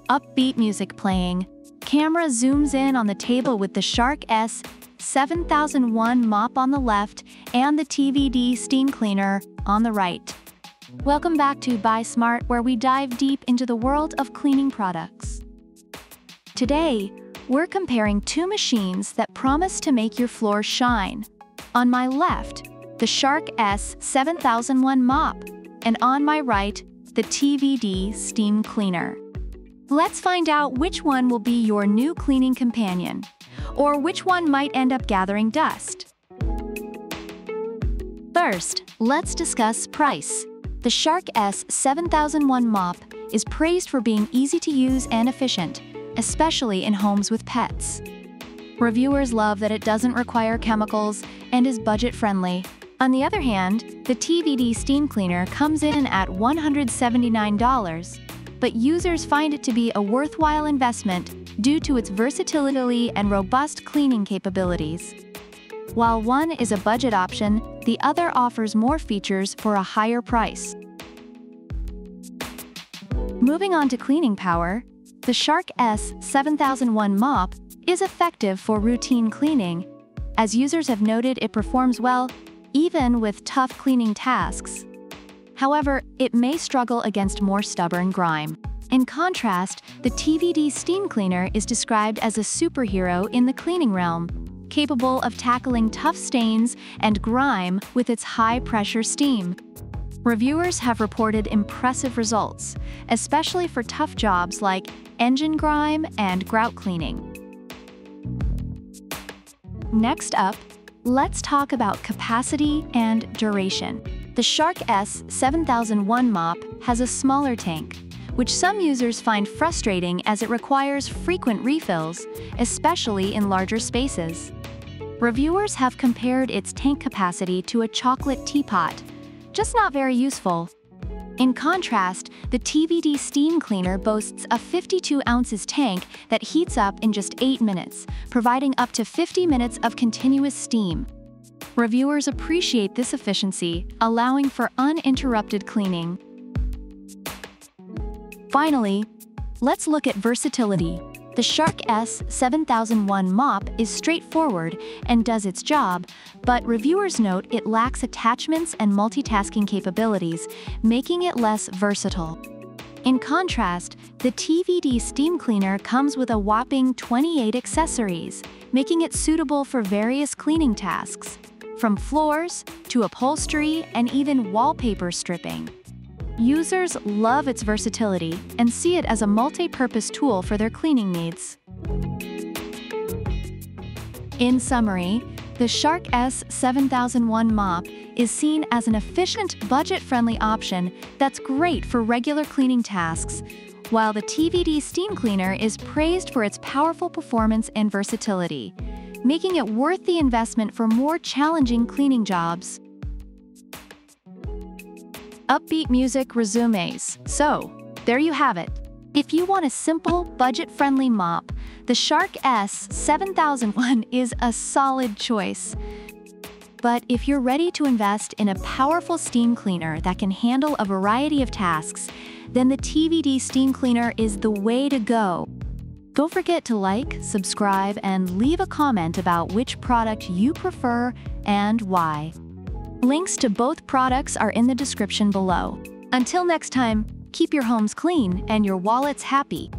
upbeat music playing. Camera zooms in on the table with the Shark S7001 Mop on the left and the TVD steam cleaner on the right. Welcome back to Buy Smart, where we dive deep into the world of cleaning products. Today, we're comparing two machines that promise to make your floor shine. On my left, the Shark S7001 Mop, and on my right, the TVD steam cleaner. Let's find out which one will be your new cleaning companion, or which one might end up gathering dust. First, let's discuss price. The Shark S7001 Mop is praised for being easy to use and efficient, especially in homes with pets. Reviewers love that it doesn't require chemicals and is budget-friendly. On the other hand, the TVD steam cleaner comes in at $179, but users find it to be a worthwhile investment due to its versatility and robust cleaning capabilities. While one is a budget option, the other offers more features for a higher price. Moving on to cleaning power, the Shark S7001 Mop is effective for routine cleaning. As users have noted, it performs well even with tough cleaning tasks. However, it may struggle against more stubborn grime. In contrast, the TVD steam cleaner is described as a superhero in the cleaning realm, capable of tackling tough stains and grime with its high-pressure steam. Reviewers have reported impressive results, especially for tough jobs like engine grime and grout cleaning. Next up, let's talk about capacity and duration. The Shark S7001 Mop has a smaller tank, which some users find frustrating as it requires frequent refills, especially in larger spaces. Reviewers have compared its tank capacity to a chocolate teapot, just not very useful. In contrast, the TVD steam cleaner boasts a 52 ounces tank that heats up in just 8 minutes, providing up to 50 minutes of continuous steam. Reviewers appreciate this efficiency, allowing for uninterrupted cleaning. Finally, let's look at versatility. The Shark S7001 Mop is straightforward and does its job, but reviewers note it lacks attachments and multitasking capabilities, making it less versatile. In contrast, the TVD steam cleaner comes with a whopping 28 accessories, making it suitable for various cleaning tasks, from floors to upholstery and even wallpaper stripping. Users love its versatility and see it as a multi-purpose tool for their cleaning needs. In summary, the Shark S7001 Mop is seen as an efficient, budget-friendly option that's great for regular cleaning tasks, while the TVD steam cleaner is praised for its powerful performance and versatility, making it worth the investment for more challenging cleaning jobs. Upbeat music resumes. So, there you have it. If you want a simple, budget-friendly mop, the Shark S7001 is a solid choice. But if you're ready to invest in a powerful steam cleaner that can handle a variety of tasks, then the TVD steam cleaner is the way to go. Don't forget to like, subscribe, and leave a comment about which product you prefer and why. Links to both products are in the description below. Until next time, keep your homes clean and your wallets happy.